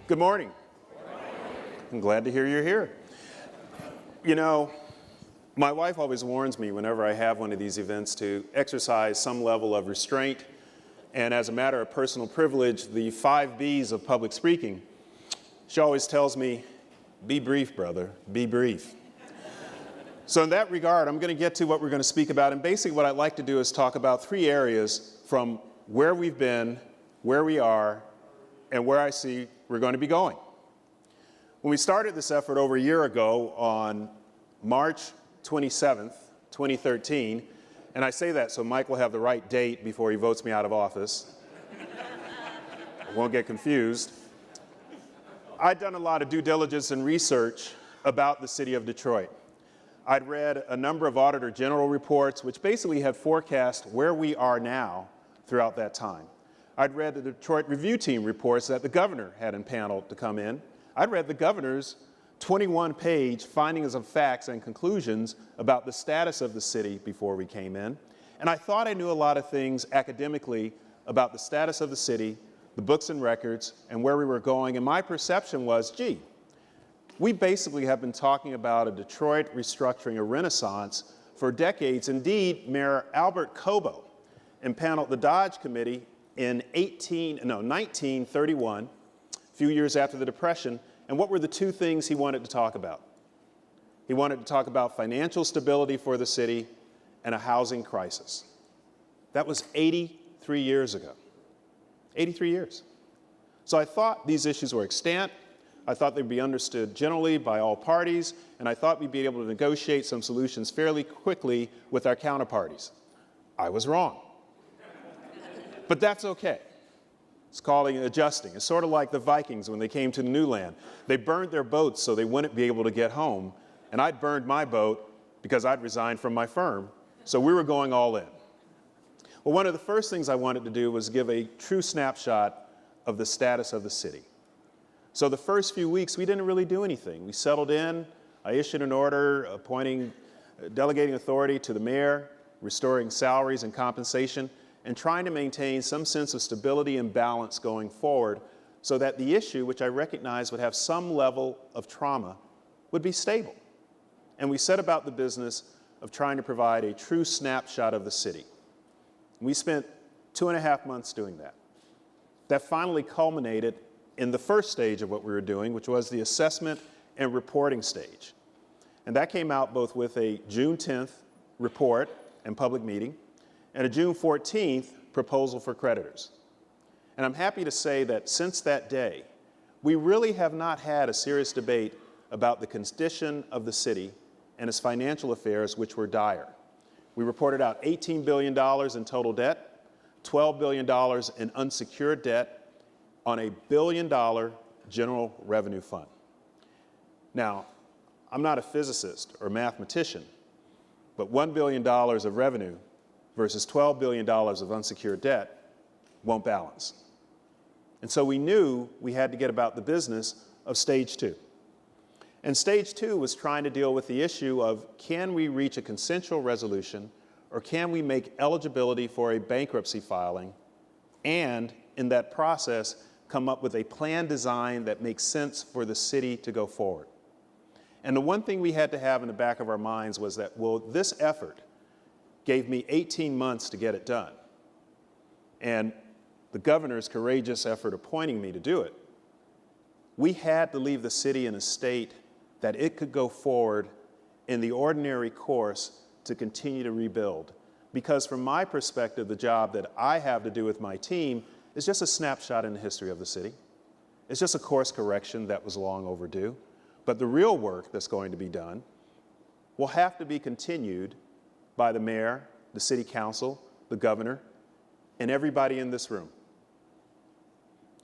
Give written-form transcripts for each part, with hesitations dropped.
Good morning. I'm glad to hear you're here. You know, my wife always warns me whenever I have one of these events to exercise some level of restraint, and as a matter of personal privilege, the 5 Bs of public speaking. She always tells me, be brief, brother, be brief. So in that regard, I'm going to get to what we're going to speak about, and basically what I'd like to do is talk about 3 areas from where we've been, where we are, and where I see we're going to be going. When we started this effort over a year ago on March 27th, 2013, and I say that so Mike will have the right date before he votes me out of office. I won't get confused. I'd done a lot of due diligence and research about the city of Detroit. I'd read a number of Auditor General reports which basically had forecast where we are now throughout that time. I'd read the Detroit Review Team reports that the governor had impaneled to come in. I'd read the governor's 21-page findings of facts and conclusions about the status of the city before we came in. And I thought I knew a lot of things academically about the status of the city, the books and records, and where we were going. And my perception was, gee, we basically have been talking about a Detroit restructuring, a renaissance, for decades. Indeed, Mayor Albert Cobo impaneled the Dodge Committee in 1931, a few years after the Depression, and what were the 2 things he wanted to talk about? He wanted to talk about financial stability for the city and a housing crisis. That was 83 years ago. 83 years. So I thought these issues were extant. I thought they'd be understood generally by all parties, and I thought we'd be able to negotiate some solutions fairly quickly with our counterparties. I was wrong. But that's okay. It's called adjusting. It's sort of like the Vikings when they came to the new land. They burned their boats so they wouldn't be able to get home, and I'd burned my boat because I'd resigned from my firm, so we were going all in. Well, one of the first things I wanted to do was give a true snapshot of the status of the city. So the first few weeks, we didn't really do anything. We settled in. I issued an order delegating authority to the mayor, restoring salaries and compensation, and trying to maintain some sense of stability and balance going forward so that the issue, which I recognize would have some level of trauma, would be stable. And we set about the business of trying to provide a true snapshot of the city. We spent 2.5 months doing that. That finally culminated in the first stage of what we were doing, which was the assessment and reporting stage. And that came out both with a June 10th report and public meeting, and a June 14th proposal for creditors. And I'm happy to say that since that day, we really have not had a serious debate about the condition of the city and its financial affairs, which were dire. We reported out $18 billion in total debt, $12 billion in unsecured debt on a $1 billion general revenue fund. Now, I'm not a physicist or mathematician, but $1 billion of revenue versus $12 billion of unsecured debt won't balance. And so we knew we had to get about the business of stage 2. And stage 2 was trying to deal with the issue of, can we reach a consensual resolution, or can we make eligibility for a bankruptcy filing, and in that process come up with a plan design that makes sense for the city to go forward. And the one thing we had to have in the back of our minds was that, well, this effort gave me 18 months to get it done. And the governor's courageous effort appointing me to do it, we had to leave the city in a state that it could go forward in the ordinary course to continue to rebuild. Because from my perspective, the job that I have to do with my team is just a snapshot in the history of the city. It's just a course correction that was long overdue. But the real work that's going to be done will have to be continued by the mayor, the city council, the governor, and everybody in this room.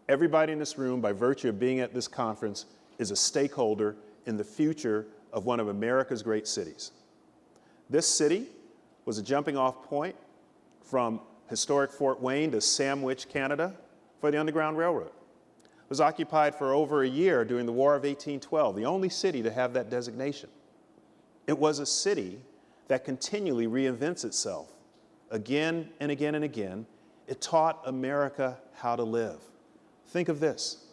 Everybody in this room, by virtue of being at this conference, is a stakeholder in the future of one of America's great cities. This city was a jumping off point from historic Fort Wayne to Sandwich, Canada, for the Underground Railroad. It was occupied for over a year during the War of 1812, the only city to have that designation. It was a city that continually reinvents itself again and again and again. It taught America how to live. Think of this.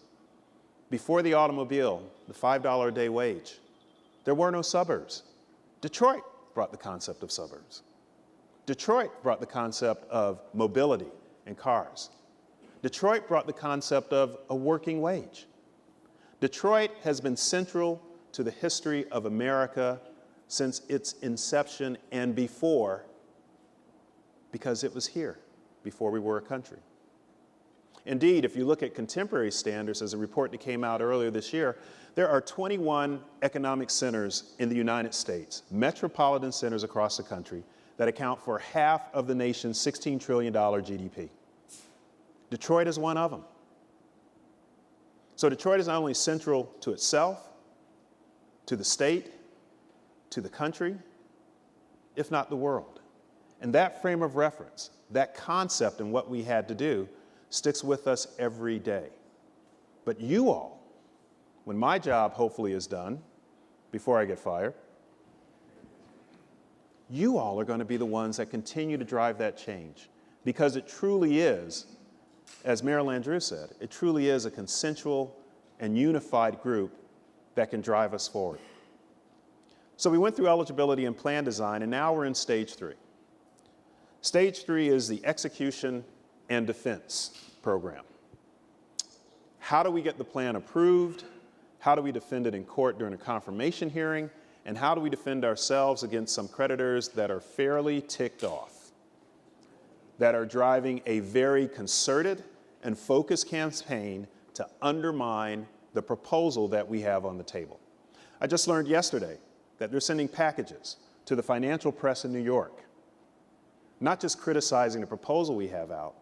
Before the automobile, the $5 a day wage, there were no suburbs. Detroit brought the concept of suburbs. Detroit brought the concept of mobility and cars. Detroit brought the concept of a working wage. Detroit has been central to the history of America since its inception and before, because it was here before we were a country. Indeed, if you look at contemporary standards, as a report that came out earlier this year, there are 21 economic centers in the United States, metropolitan centers across the country, that account for half of the nation's $16 trillion GDP. Detroit is one of them. So Detroit is not only central to itself, to the state, to the country, if not the world. And that frame of reference, that concept and what we had to do, sticks with us every day. But you all, when my job hopefully is done, before I get fired, you all are going to be the ones that continue to drive that change. Because it truly is, as Mayor Landrieu said, it truly is a consensual and unified group that can drive us forward. So we went through eligibility and plan design, and now we're in stage 3. Stage 3 is the execution and defense program. How do we get the plan approved? How do we defend it in court during a confirmation hearing? And how do we defend ourselves against some creditors that are fairly ticked off, that are driving a very concerted and focused campaign to undermine the proposal that we have on the table? I just learned yesterday that they're sending packages to the financial press in New York, not just criticizing the proposal we have out,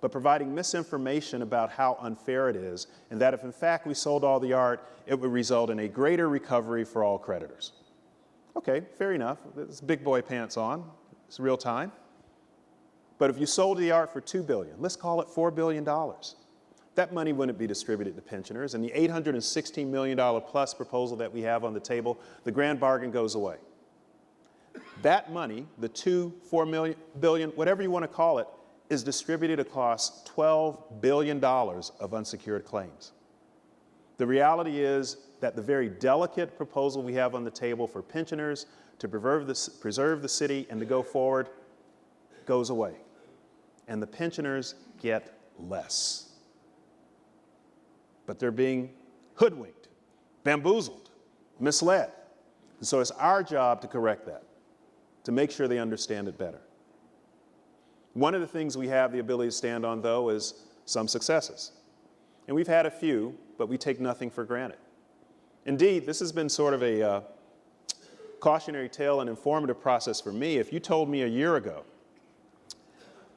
but providing misinformation about how unfair it is, and that if in fact we sold all the art, it would result in a greater recovery for all creditors. Okay, fair enough. It's big boy pants on. It's real time. But if you sold the art for $2 billion, let's call it $4 billion. That money wouldn't be distributed to pensioners, and the $816 million plus proposal that we have on the table, the grand bargain goes away. That money, the $4 billion, whatever you want to call it, is distributed across $12 billion of unsecured claims. The reality is that the very delicate proposal we have on the table for pensioners to preserve the city and to go forward goes away. And the pensioners get less. But they're being hoodwinked, bamboozled, misled. And so it's our job to correct that, to make sure they understand it better. One of the things we have the ability to stand on, though, is some successes. And we've had a few, but we take nothing for granted. Indeed, this has been sort of a cautionary tale and informative process for me. If you told me a year ago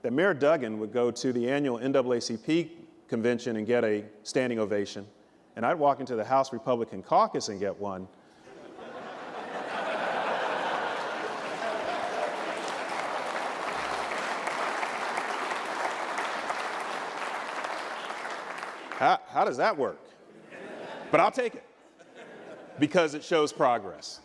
that Mayor Duggan would go to the annual NAACP convention and get a standing ovation, and I'd walk into the House Republican caucus and get one, how does that work? But I'll take it, because it shows progress.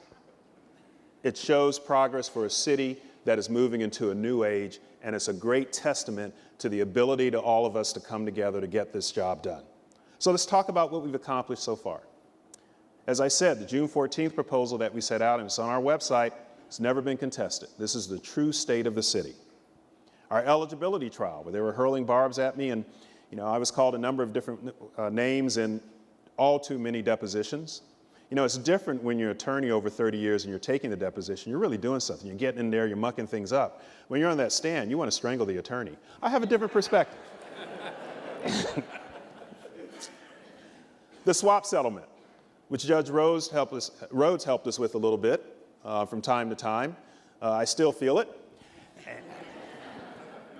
It shows progress for a city that is moving into a new age, and it's a great testament to the ability to all of us to come together to get this job done. So let's talk about what we've accomplished so far. As I said, the June 14th proposal that we set out, and it's on our website, it's never been contested. This is the true state of the city. Our eligibility trial, where they were hurling barbs at me, and I was called a number of different names in all too many depositions. It's different when you're an attorney over 30 years and you're taking the deposition. You're really doing something. You're getting in there, you're mucking things up. When you're on that stand, you want to strangle the attorney. I have a different perspective. The swap settlement, which Judge Rhodes helped us with a little bit from time to time. I still feel it.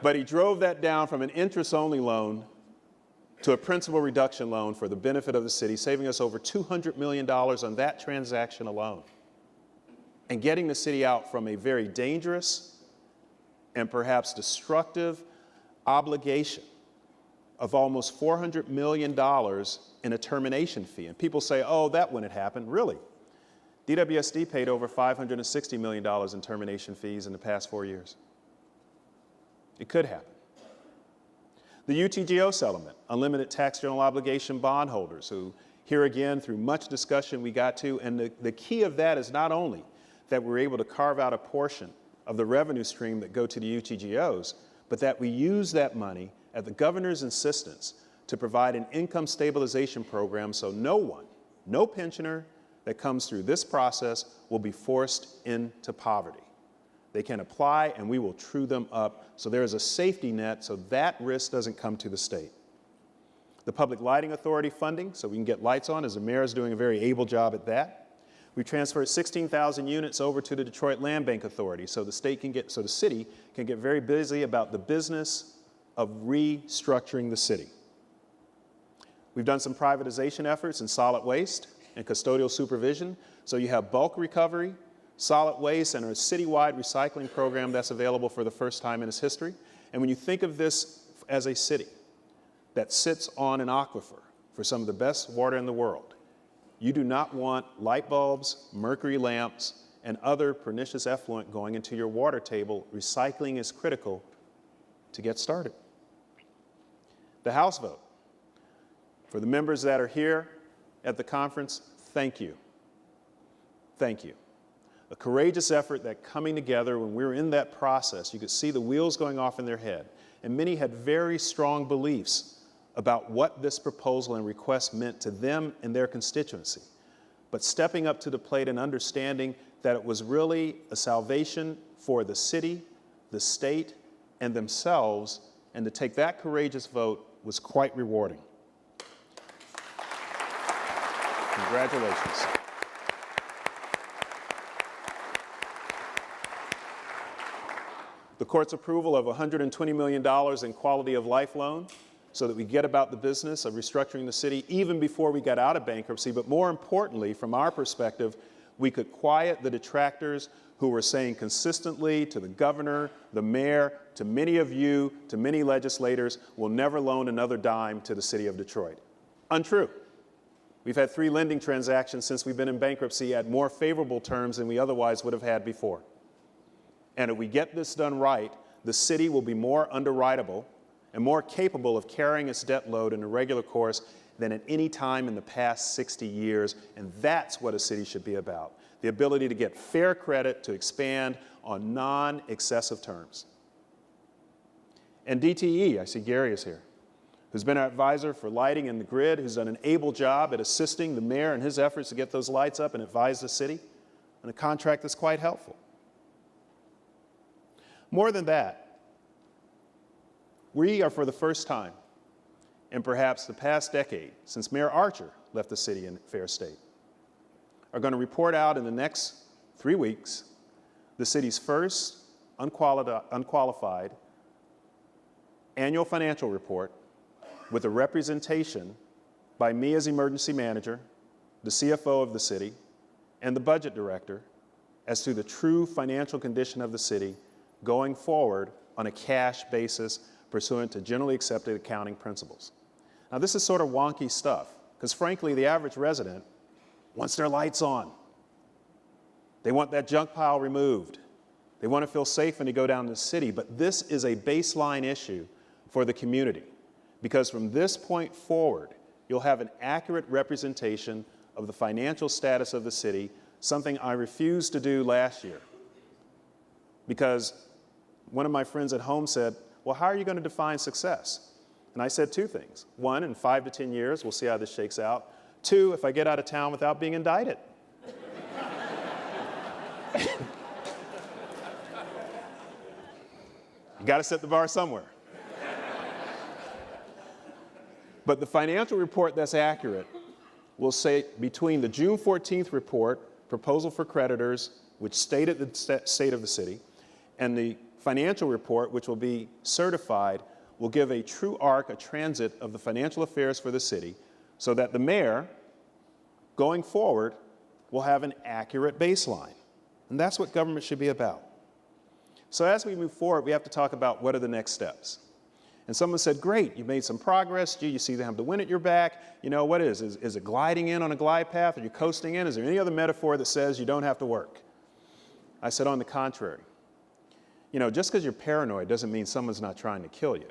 But he drove that down from an interest-only loan to a principal reduction loan for the benefit of the city, saving us over $200 million on that transaction alone, and getting the city out from a very dangerous and perhaps destructive obligation of almost $400 million in a termination fee. And people say, oh, that wouldn't happen. Really? DWSD paid over $560 million in termination fees in the past 4 years. It could happen. The UTGO settlement, unlimited tax general obligation bondholders who Here again, through much discussion we got to, and the key of that is not only that we're able to carve out a portion of the revenue stream that go to the UTGOs, but that we use that money at the governor's insistence to provide an income stabilization program so no one, no pensioner that comes through this process will be forced into poverty. They can apply and we will true them up so there is a safety net so that risk doesn't come to the state. The Public Lighting Authority funding, so we can get lights on, as the mayor is doing a very able job at that. We transferred 16,000 units over to the Detroit Land Bank Authority so the city can get very busy about the business of restructuring the city. We've done some privatization efforts in solid waste and custodial supervision, so you have bulk recovery, solid waste, and a citywide recycling program that's available for the first time in its history. And when you think of this as a city that sits on an aquifer for some of the best water in the world, you do not want light bulbs, mercury lamps, and other pernicious effluent going into your water table. Recycling is critical to get started. The House vote. For the members that are here at the conference, thank you. Thank you. A courageous effort that coming together when we were in that process, you could see the wheels going off in their head. And many had very strong beliefs about what this proposal and request meant to them and their constituency. But stepping up to the plate and understanding that it was really a salvation for the city, the state, and themselves, and to take that courageous vote was quite rewarding. Congratulations. The court's approval of $120 million in quality of life loan so that we get about the business of restructuring the city even before we got out of bankruptcy. But more importantly, from our perspective, we could quiet the detractors who were saying consistently to the governor, the mayor, to many of you, to many legislators, we'll never loan another dime to the city of Detroit. Untrue. We've had 3 lending transactions since we've been in bankruptcy at more favorable terms than we otherwise would have had before. And if we get this done right, the city will be more underwritable and more capable of carrying its debt load in a regular course than at any time in the past 60 years. And that's what a city should be about. The ability to get fair credit to expand on non-excessive terms. And DTE, I see Gary is here, who's been our advisor for lighting and the grid, who's done an able job at assisting the mayor in his efforts to get those lights up and advise the city, and a contract that's quite helpful. More than that, we are for the first time in perhaps the past decade, since Mayor Archer left the city in fair state, are going to report out in the next 3 weeks the city's first unqualified annual financial report with a representation by me as emergency manager, the CFO of the city, and the budget director as to the true financial condition of the city going forward on a cash basis pursuant to generally accepted accounting principles. Now, this is sort of wonky stuff, because frankly, the average resident wants their lights on. They want that junk pile removed. They want to feel safe when they go down to the city, but this is a baseline issue for the community, because from this point forward, you'll have an accurate representation of the financial status of the city, something I refused to do last year, because one of my friends at home said, well, how are you going to define success? And I said 2 things. 1, in 5 to 10 years, we'll see how this shakes out. 2, if I get out of town without being indicted. You got to set the bar somewhere. But the financial report that's accurate will say between the June 14th report, proposal for creditors, which stated the state of the city, and the financial report, which will be certified, will give a true arc, a transit of the financial affairs for the city, so that the mayor, going forward, will have an accurate baseline. And that's what government should be about. So as we move forward, we have to talk about what are the next steps. And someone said, great, you made some progress. Gee, you see them have the wind at your back. You know, what is it gliding in on a glide path? Are you coasting in? Is there any other metaphor that says you don't have to work? I said, on the contrary. You know, just because you're paranoid doesn't mean someone's not trying to kill you.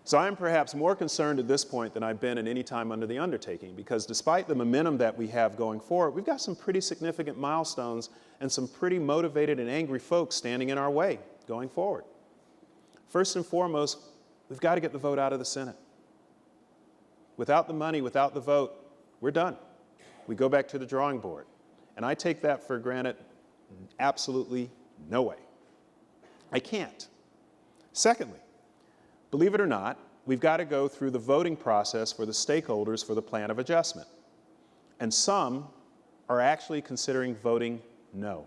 So I'm perhaps more concerned at this point than I've been at any time under the undertaking, because despite the momentum that we have going forward, we've got some pretty significant milestones and some pretty motivated and angry folks standing in our way going forward. First and foremost, we've got to get the vote out of the Senate. Without the money, without the vote, we're done. We go back to the drawing board. And I take that for granted absolutely no way. I can't. Secondly, believe it or not, we've got to go through the voting process for the stakeholders for the plan of adjustment. And some are actually considering voting no.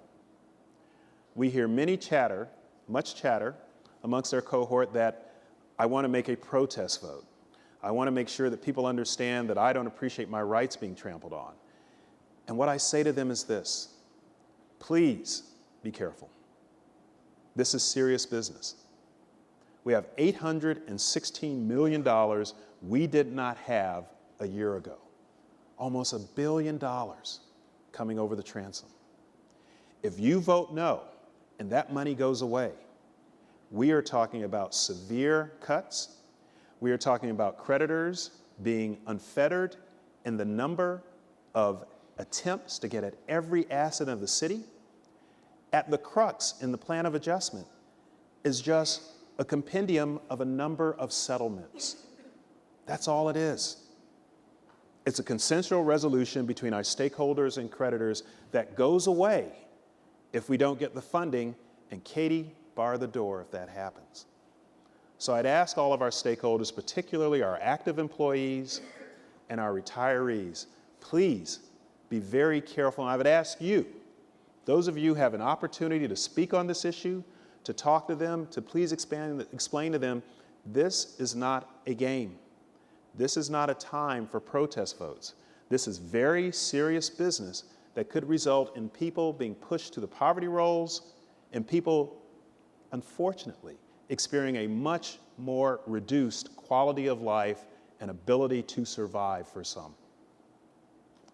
We hear much chatter amongst our cohort that I want to make a protest vote. I want to make sure that people understand that I don't appreciate my rights being trampled on. And what I say to them is this: please be careful. This is serious business. We have $816 million we did not have a year ago. Almost $1 billion coming over the transom. If you vote no and that money goes away, we are talking about severe cuts. We are talking about creditors being unfettered in the number of attempts to get at every asset of the city. At the crux in the plan of adjustment is just a compendium of a number of settlements. That's all it is. It's a consensual resolution between our stakeholders and creditors that goes away if we don't get the funding, and Katie, bar the door if that happens. So I'd ask all of our stakeholders, particularly our active employees and our retirees, please be very careful. And I would ask you, those of you who have an opportunity to speak on this issue, to talk to them, to please explain to them, this is not a game. This is not a time for protest votes. This is very serious business that could result in people being pushed to the poverty rolls and people, unfortunately, experiencing a much more reduced quality of life and ability to survive for some.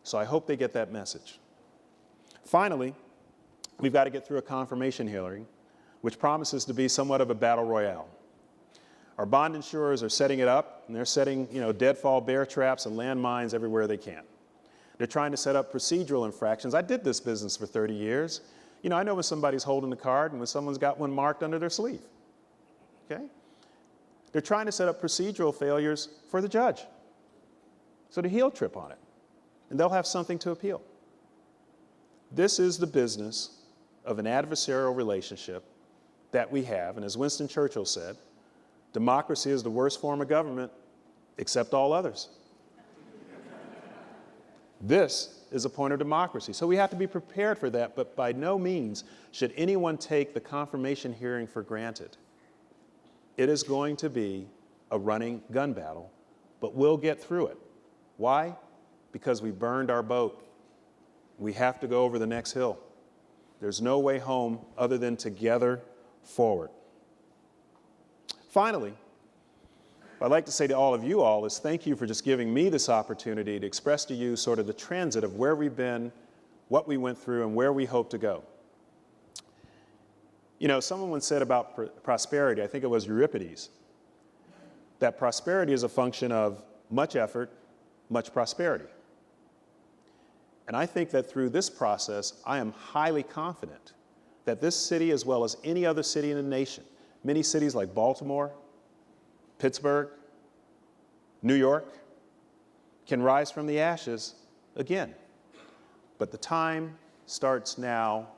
So I hope they get that message. Finally, we've got to get through a confirmation hearing, which promises to be somewhat of a battle royale. Our bond insurers are setting it up, and they're setting, deadfall bear traps and landmines everywhere they can. They're trying to set up procedural infractions. I did this business for 30 years. I know when somebody's holding the card and when someone's got one marked under their sleeve. Okay? They're trying to set up procedural failures for the judge, so that he'll trip on it, and they'll have something to appeal. This is the business of an adversarial relationship that we have, and as Winston Churchill said, democracy is the worst form of government, except all others. This is a point of democracy, so we have to be prepared for that, but by no means should anyone take the confirmation hearing for granted. It is going to be a running gun battle, but we'll get through it. Why? Because we burned our boat. We have to go over the next hill. There's no way home other than together forward. Finally, what I'd like to say to all of you all is thank you for just giving me this opportunity to express to you sort of the transit of where we've been, what we went through, and where we hope to go. Someone once said about prosperity, I think it was Euripides, that prosperity is a function of much effort, much prosperity. And I think that through this process, I am highly confident that this city, as well as any other city in the nation, many cities like Baltimore, Pittsburgh, New York, can rise from the ashes again. But the time starts now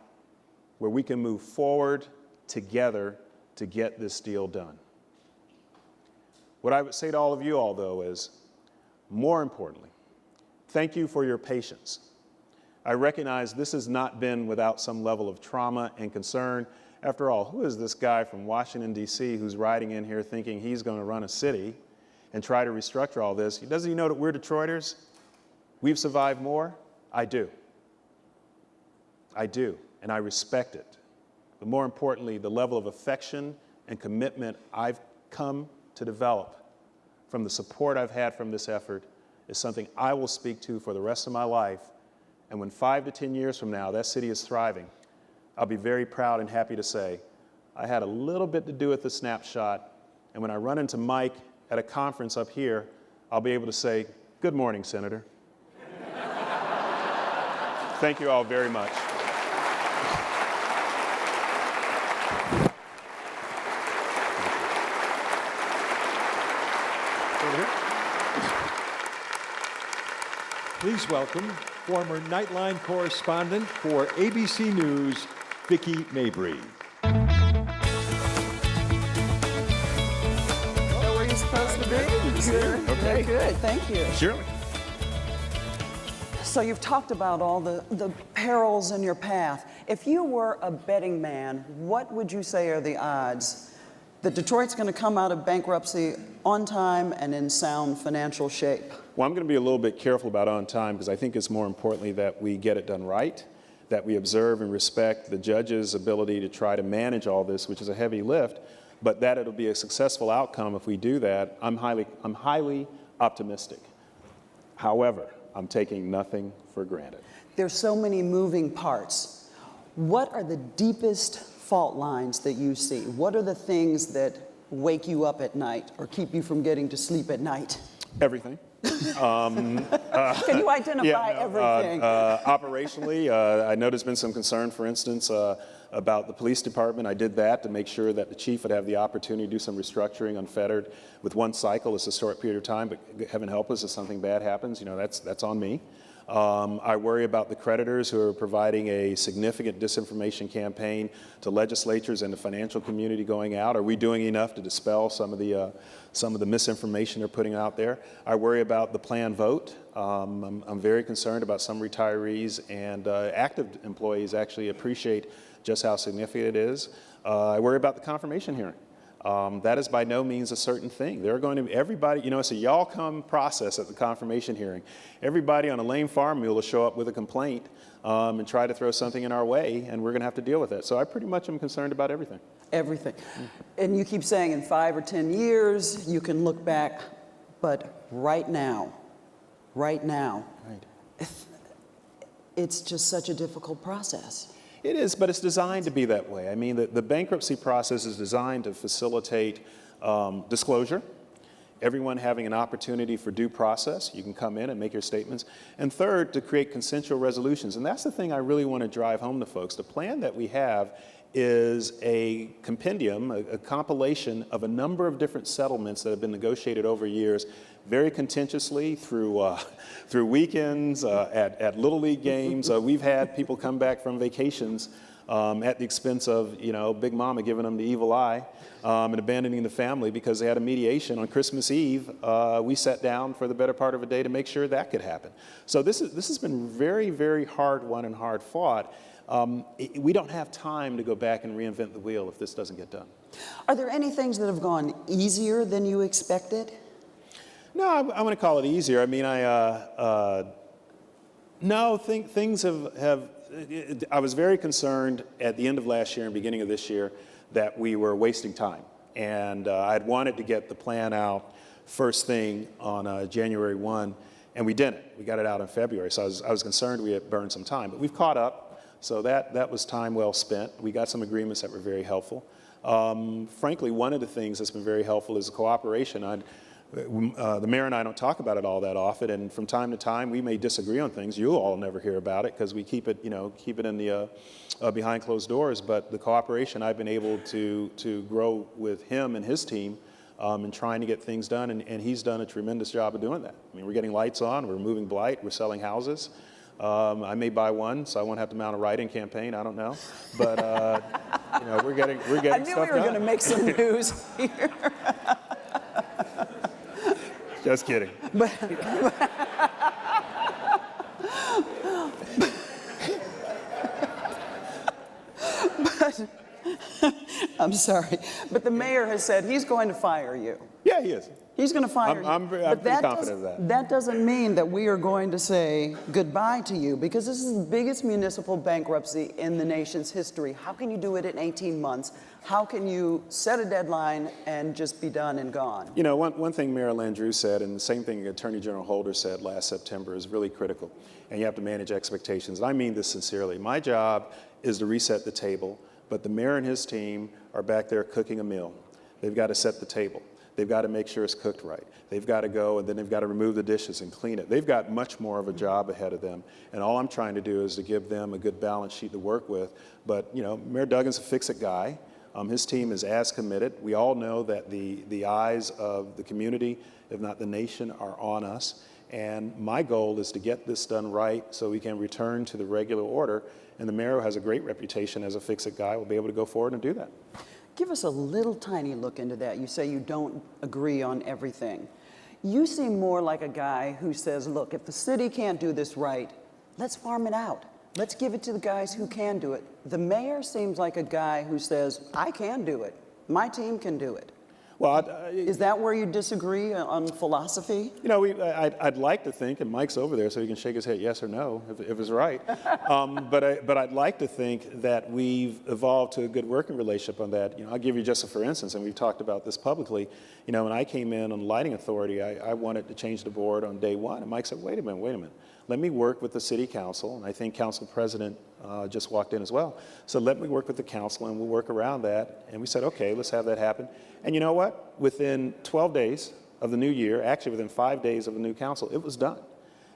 where we can move forward together to get this deal done. What I would say to all of you all, though, is, more importantly, thank you for your patience. I recognize this has not been without some level of trauma and concern. After all, who is this guy from Washington, D.C. who's riding in here thinking he's going to run a city and try to restructure all this? Doesn't he know that we're Detroiters? We've survived more? I do. I do, and I respect it. But more importantly, the level of affection and commitment I've come to develop from the support I've had from this effort is something I will speak to for the rest of my life. And when 5 to 10 years from now that city is thriving, I'll be very proud and happy to say I had a little bit to do with the snapshot. And when I run into Mike at a conference up here, I'll be able to say, "Good morning, Senator." Thank you all very much. Please welcome former Nightline correspondent for ABC News, Vicki Mabry. Where were you supposed to be? Good. Okay. Good. Thank you. Surely. So you've talked about all the perils in your path. If you were a betting man, what would you say are the odds that Detroit's going to come out of bankruptcy on time and in sound financial shape? Well, I'm going to be a little bit careful about on time because I think it's more importantly that we get it done right, that we observe and respect the judge's ability to try to manage all this, which is a heavy lift, but that it'll be a successful outcome if we do that. I'm highly optimistic. However, I'm taking nothing for granted. There's so many moving parts. What are the deepest fault lines that you see? What are the things that wake you up at night or keep you from getting to sleep at night? Everything. Can you identify everything? Operationally, I know there's been some concern, for instance, about the police department. I did that to make sure that the chief would have the opportunity to do some restructuring unfettered with one cycle. It's a short period of time, but heaven help us if something bad happens. You know, that's on me. I worry about the creditors who are providing a significant disinformation campaign to legislatures and the financial community going out. Are we doing enough to dispel some of the misinformation they're putting out there? I worry about the planned vote. I'm very concerned about some retirees and active employees actually appreciate just how significant it is. I worry about the confirmation hearing. That is by no means a certain thing. There are going to be everybody, you know, it's a y'all come process at the confirmation hearing. Everybody on a lame farm mule will show up with a complaint and try to throw something in our way, and we're going to have to deal with it. So I pretty much am concerned about everything. Everything. And you keep saying in 5 or 10 years, you can look back, but right now, it's just such a difficult process. It is, but it's designed to be that way. I mean, the bankruptcy process is designed to facilitate disclosure, everyone having an opportunity for due process. You can come in and make your statements. And third, to create consensual resolutions. And that's the thing I really want to drive home to folks. The plan that we have is a compendium, a compilation of a number of different settlements that have been negotiated over years, very contentiously through weekends, at Little League games. We've had people come back from vacations at the expense of, you know, Big Mama giving them the evil eye and abandoning the family because they had a mediation on Christmas Eve. We sat down for the better part of a day to make sure that could happen. So this has been very, very hard won and hard fought. We don't have time to go back and reinvent the wheel if this doesn't get done. Are there any things that have gone easier than you expected? No, I want to call it easier. I mean, things have. I was very concerned at the end of last year and beginning of this year that we were wasting time, and I'd wanted to get the plan out first thing on January 1, and we didn't. We got it out in February, so I was concerned we had burned some time, but we've caught up. So that was time well spent. We got some agreements that were very helpful. Frankly, one of the things that's been very helpful is the cooperation. The mayor and I don't talk about it all that often, and from time to time we may disagree on things. You'll all never hear about it because we keep it in the behind closed doors. But the cooperation I've been able to grow with him and his team in trying to get things done, and he's done a tremendous job of doing that. I mean, we're getting lights on, we're removing blight, we're selling houses. I may buy one, so I won't have to mount a write-in campaign. I don't know, but we're getting stuff done. I knew we were going to make some news here. Just kidding. But I'm sorry, but the mayor has said he's going to fire you. Yeah, he is. He's going to fire you. I'm pretty confident of that. That doesn't mean that we are going to say goodbye to you, because this is the biggest municipal bankruptcy in the nation's history. How can you do it in 18 months? How can you set a deadline and just be done and gone? You know, one thing Mayor Landrieu said, and the same thing Attorney General Holder said last September, is really critical. And you have to manage expectations. And I mean this sincerely. My job is to reset the table, but the mayor and his team are back there cooking a meal. They've got to set the table. They've got to make sure it's cooked right. They've got to go, and then they've got to remove the dishes and clean it. They've got much more of a job ahead of them. And all I'm trying to do is to give them a good balance sheet to work with. But, you know, Mayor Duggan's a fix-it guy. His team is as committed. We all know that the eyes of the community, if not the nation, are on us. And my goal is to get this done right so we can return to the regular order. And the mayor has a great reputation as a fix-it guy. Will be able to go forward and do that. Give us a little tiny look into that. You say you don't agree on everything. You seem more like a guy who says, look, if the city can't do this right, let's farm it out. Let's give it to the guys who can do it. The mayor seems like a guy who says, I can do it. My team can do it. Well, is that where you disagree on philosophy? You know, I'd like to think, and Mike's over there so he can shake his head yes or no if it's right, but I'd like to think that we've evolved to a good working relationship on that. You know, I'll give you just a for instance, and we've talked about this publicly. You know, when I came in on lighting authority, I wanted to change the board on day one, and Mike said, wait a minute. Let me work with the city council, and I think council president just walked in as well. So let me work with the council, and we'll work around that. And we said, okay, let's have that happen. And you know what? Within 12 days of the new year, actually within 5 days of the new council, it was done.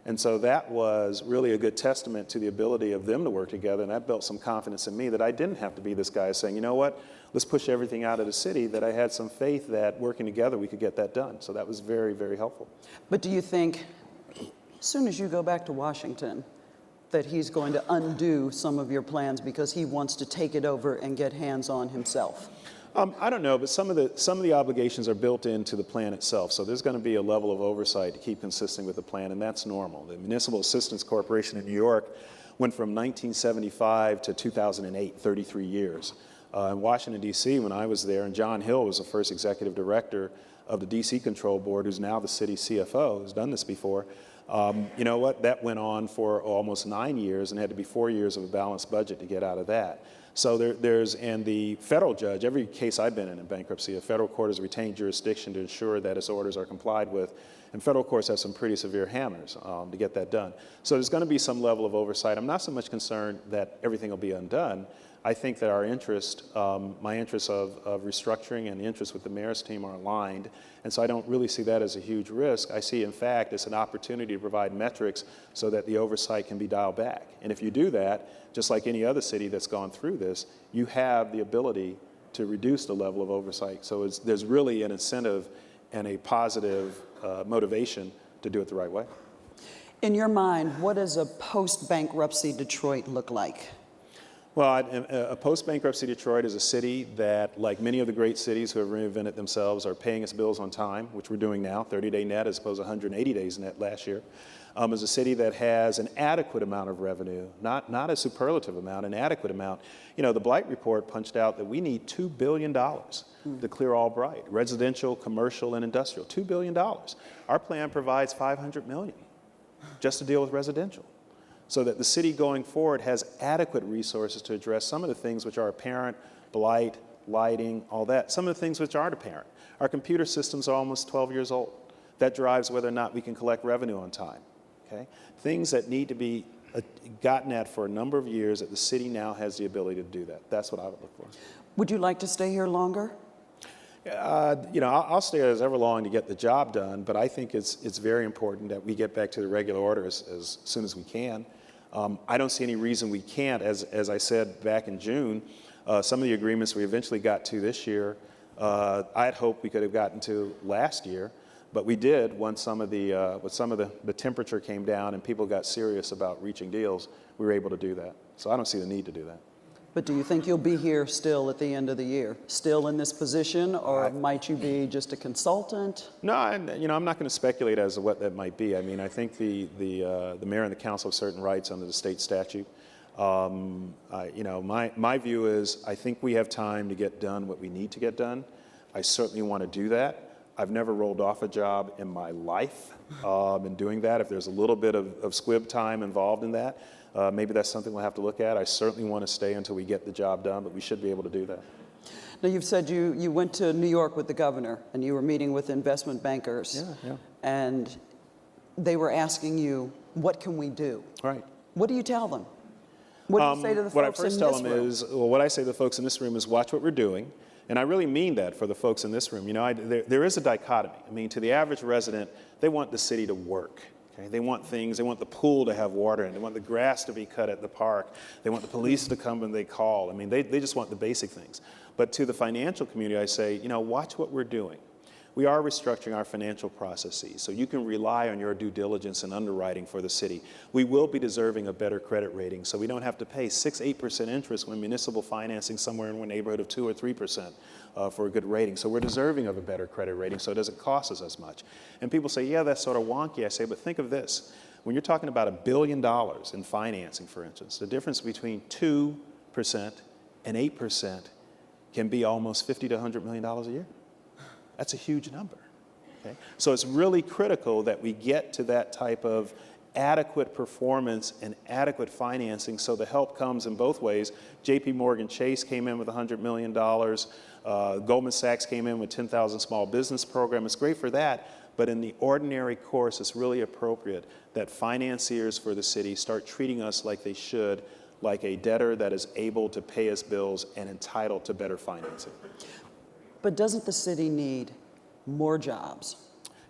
And so that was really a good testament to the ability of them to work together, and that built some confidence in me that I didn't have to be this guy saying, you know what, let's push everything out of the city, that I had some faith that working together we could get that done. So that was very, very helpful. But do you think, as soon as you go back to Washington, that he's going to undo some of your plans because he wants to take it over and get hands-on himself? I don't know, but some of the obligations are built into the plan itself. So there's going to be a level of oversight to keep consistent with the plan, and that's normal. The Municipal Assistance Corporation in New York went from 1975 to 2008, 33 years. In Washington, D.C., when I was there, and John Hill was the first executive director of the D.C. Control Board, who's now the city CFO, who's done this before. You know what? That went on for almost 9 years and had to be 4 years of a balanced budget to get out of that. So and the federal judge, every case I've been in bankruptcy, a federal court has retained jurisdiction to ensure that its orders are complied with. And federal courts have some pretty severe hammers to get that done. So there's going to be some level of oversight. I'm not so much concerned that everything will be undone. I think that our interest, my interests of restructuring and the interests with the mayor's team are aligned. And so I don't really see that as a huge risk. I see, in fact, it's an opportunity to provide metrics so that the oversight can be dialed back. And if you do that, just like any other city that's gone through this, you have the ability to reduce the level of oversight. So there's really an incentive and a positive motivation to do it the right way. In your mind, what does a post-bankruptcy Detroit look like? Well, a post-bankruptcy Detroit is a city that, like many of the great cities who have reinvented themselves, are paying its bills on time, which we're doing now, 30-day net as opposed to 180 days net last year. Is a city that has an adequate amount of revenue, not a superlative amount, an adequate amount. You know, the Blight report punched out that we need $2 billion to clear all blight, residential, commercial, and industrial, $2 billion. Our plan provides $500 million just to deal with residential, so that the city going forward has adequate resources to address some of the things which are apparent, blight, lighting, all that. Some of the things which aren't apparent. Our computer systems are almost 12 years old. That drives whether or not we can collect revenue on time. Okay? Things that need to be gotten at for a number of years, that the city now has the ability to do that. That's what I would look for. Would you like to stay here longer? You know, I'll stay as ever long to get the job done, but I think it's very important that we get back to the regular order as soon as we can. I don't see any reason we can't. As I said back in June, some of the agreements we eventually got to this year, I had hoped we could have gotten to last year, but we did once some of the temperature came down and people got serious about reaching deals. We were able to do that. So I don't see the need to do that. But do you think you'll be here still at the end of the year? Still in this position, or might you be just a consultant? No, you know, I'm not going to speculate as to what that might be. I mean, I think the mayor and the council have certain rights under the state statute. You know, my view is I think we have time to get done what we need to get done. I certainly want to do that. I've never rolled off a job in my life in doing that. If there's a little bit of squib time involved in that, maybe that's something we'll have to look at. I certainly want to stay until we get the job done, but we should be able to do that. Now, you've said you went to New York with the governor, and you were meeting with investment bankers. Yeah. And they were asking you, what can we do? Right. What do you tell them? What do you say to the folks in this room? What I say to the folks in this room is watch what we're doing. And I really mean that for the folks in this room. You know, there is a dichotomy. I mean, to the average resident, they want the city to work. Okay? They want things, they want the pool to have water in it. They want the grass to be cut at the park. They want the police to come when they call. I mean, they just want the basic things. But to the financial community, I say, you know, watch what we're doing. We are restructuring our financial processes, so you can rely on your due diligence and underwriting for the city. We will be deserving a better credit rating, so we don't have to pay 6-8% interest when municipal financing somewhere in the neighborhood of 2 or 3% for a good rating. So we're deserving of a better credit rating, so it doesn't cost us as much. And people say, yeah, that's sort of wonky. I say, but think of this. When you're talking about $1 billion in financing, for instance, the difference between 2% and 8% can be almost $50 to $100 million a year. That's a huge number. Okay? So it's really critical that we get to that type of adequate performance and adequate financing so the help comes in both ways. JP Morgan Chase came in with $100 million. Goldman Sachs came in with 10,000 small business program. It's great for that, but in the ordinary course, it's really appropriate that financiers for the city start treating us like they should, like a debtor that is able to pay us bills and entitled to better financing. But doesn't the city need more jobs?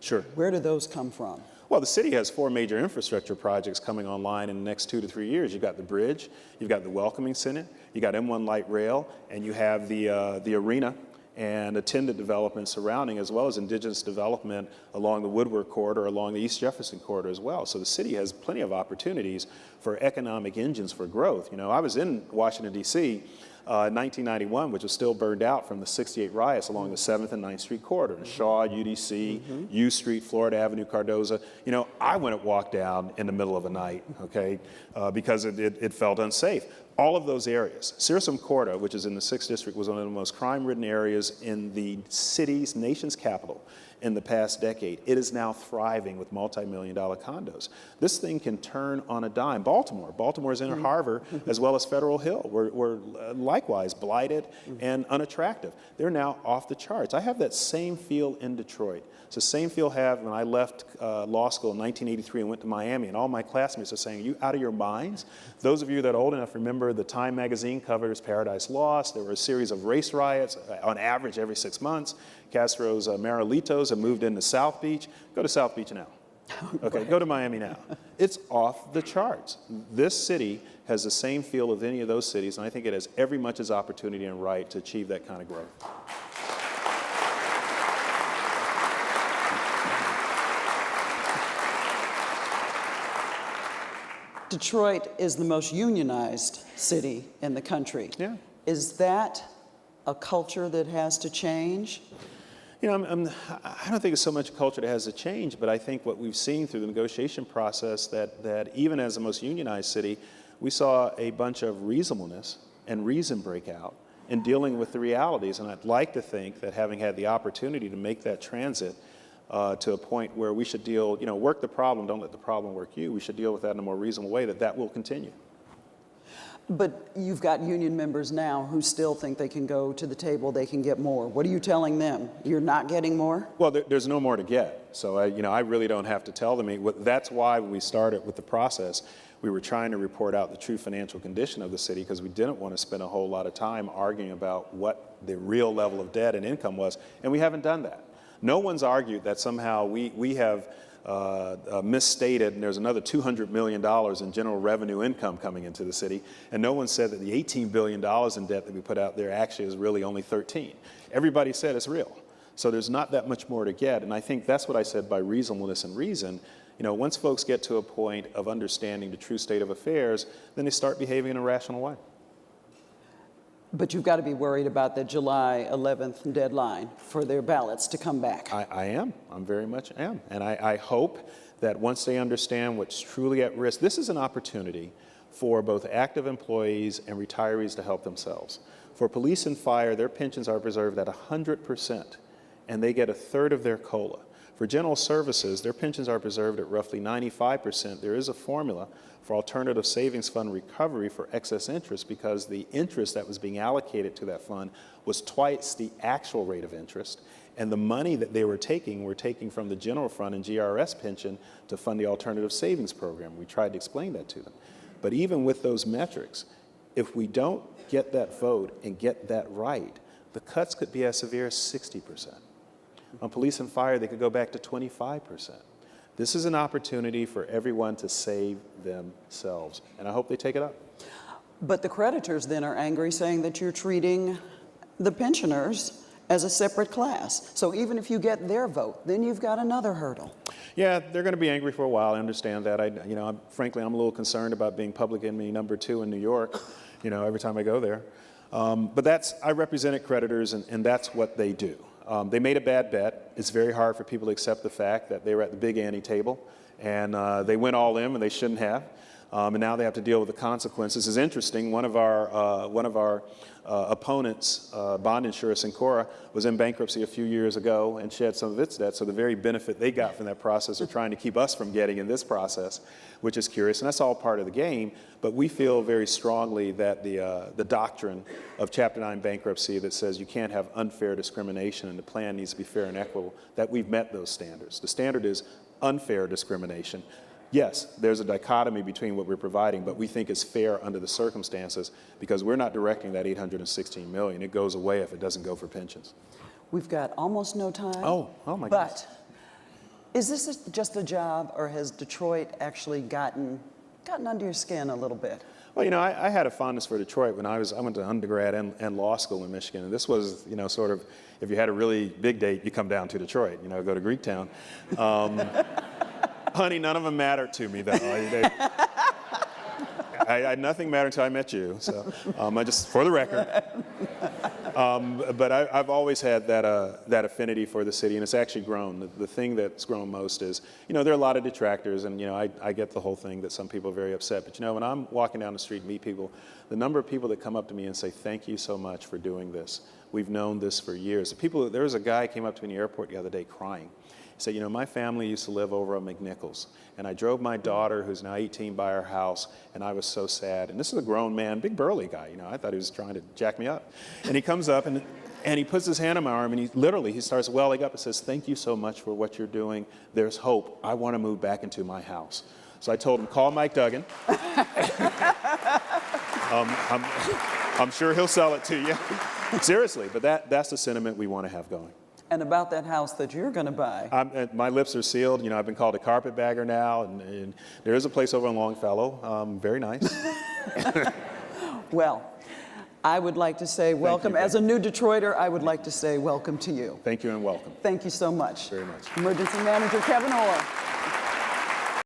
Sure. Where do those come from? Well, the city has 4 major infrastructure projects coming online in the next 2 to 3 years. You've got the bridge, you've got the welcoming center, you got M1 light rail, and you have the arena and attendant development surrounding, as well as indigenous development along the Woodward corridor, along the East Jefferson corridor as well. So the city has plenty of opportunities for economic engines for growth. You know, I was in Washington, D.C., in 1991, which was still burned out from the '68 riots along the 7th and 9th Street corridor. Shaw, UDC, U Street, Florida Avenue, Cardozo. You know, I wouldn't walk down in the middle of the night, okay, because it felt unsafe. All of those areas. Searsom Corda, which is in the 6th District, was one of the most crime-ridden areas in the nation's capital in the past decade. It is now thriving with multi-million-dollar condos. This thing can turn on a dime. Baltimore's Inner Harbor, as well as Federal Hill, were likewise blighted and unattractive. They're now off the charts. I have that same feel in Detroit. It's the same feel I had when I left law school in 1983 and went to Miami, and all my classmates are saying, are you out of your minds? Those of you that are old enough remember the Time magazine covers Paradise Lost. There were a series of race riots, on average every 6 months. Castro's Maralitos have moved into South Beach. Go to South Beach now. Okay, go to Miami now. It's off the charts. This city has the same feel of any of those cities, and I think it has every much as opportunity and right to achieve that kind of growth. Detroit is the most unionized city in the country. Yeah. Is that a culture that has to change? You know, I don't think it's so much a culture that has to change, but I think what we've seen through the negotiation process that even as the most unionized city, we saw a bunch of reasonableness and reason break out in dealing with the realities. And I'd like to think that having had the opportunity to make that transit to a point where we should deal, you know, work the problem, don't let the problem work you. We should deal with that in a more reasonable way, that will continue. But you've got union members now who still think they can go to the table, they can get more. What are you telling them? You're not getting more? Well, there's no more to get. So, I really don't have to tell them. That's why when we started with the process, we were trying to report out the true financial condition of the city, because we didn't want to spend a whole lot of time arguing about what the real level of debt and income was, and we haven't done that. No one's argued that somehow we have misstated, and there's another $200 million in general revenue income coming into the city, and no one said that the $18 billion in debt that we put out there actually is really only 13. Everybody said it's real. So there's not that much more to get, and I think that's what I said by reasonableness and reason. You know, once folks get to a point of understanding the true state of affairs, then they start behaving in a rational way. But you've got to be worried about the July 11th deadline for their ballots to come back. I am. I very much am. And I hope that once they understand what's truly at risk, this is an opportunity for both active employees and retirees to help themselves. For police and fire, their pensions are preserved at 100%, and they get a third of their COLA. For general services, their pensions are preserved at roughly 95%. There is a formula for alternative savings fund recovery for excess interest, because the interest that was being allocated to that fund was twice the actual rate of interest, and the money that they were taking from the general fund and GRS pension to fund the alternative savings program. We tried to explain that to them. But even with those metrics, if we don't get that vote and get that right, The cuts could be as severe as 60%. On police and fire, they could go back to 25%. This is an opportunity for everyone to save themselves, and I hope they take it up. But the creditors then are angry, saying that you're treating the pensioners as a separate class. So even if you get their vote, then you've got another hurdle. Yeah, they're going to be angry for a while. I understand that. Frankly, I'm a little concerned about being public enemy number 2 in New York, every time I go there. But I represented creditors, and that's what they do. They made a bad bet. It's very hard for people to accept the fact that they were at the big ante table, and they went all in when they shouldn't have. And now they have to deal with the consequences. It's interesting. One of our opponents, bond insurer Syncora, was in bankruptcy a few years ago and shed some of its debt. So the very benefit they got from that process are trying to keep us from getting in this process, which is curious. And that's all part of the game. But we feel very strongly that the doctrine of Chapter 9 bankruptcy that says you can't have unfair discrimination and the plan needs to be fair and equitable, that we've met those standards. The standard is unfair discrimination. Yes, there's a dichotomy between what we're providing, but we think it's fair under the circumstances because we're not directing that $816 million. It goes away if it doesn't go for pensions. We've got almost no time. Oh my goodness. But is this just a job, or has Detroit actually gotten under your skin a little bit? Well, I had a fondness for Detroit when I went to undergrad and law school in Michigan, and this was, sort of, if you had a really big date, you come down to Detroit, go to Greektown. Honey, none of them mattered to me, though. Nothing mattered until I met you. So, I just, for the record. But I've always had that affinity for the city, and it's actually grown. The thing that's grown most is, there are a lot of detractors, and I get the whole thing that some people are very upset. But when I'm walking down the street and meet people, the number of people that come up to me and say, "Thank you so much for doing this. We've known this for years." There was a guy who came up to me in the airport the other day crying. He said, my family used to live over on McNichols, and I drove my daughter, who's now 18, by our house, and I was so sad. And this is a grown man, big burly guy, I thought he was trying to jack me up. And he comes up, and he puts his hand on my arm, and he starts welling up and says, "Thank you so much for what you're doing. There's hope. I want to move back into my house." So I told him, call Mike Duggan. I'm sure he'll sell it to you. Seriously, but that's the sentiment we want to have going. And about that house that you're going to buy. My lips are sealed. I've been called a carpetbagger now, and there is a place over in Longfellow. Very nice. Well, I would like to say welcome. As a new Detroiter, I would like to say welcome to you. Thank you and welcome. Thank you so much. Very much. Emergency Manager Kevyn Orr.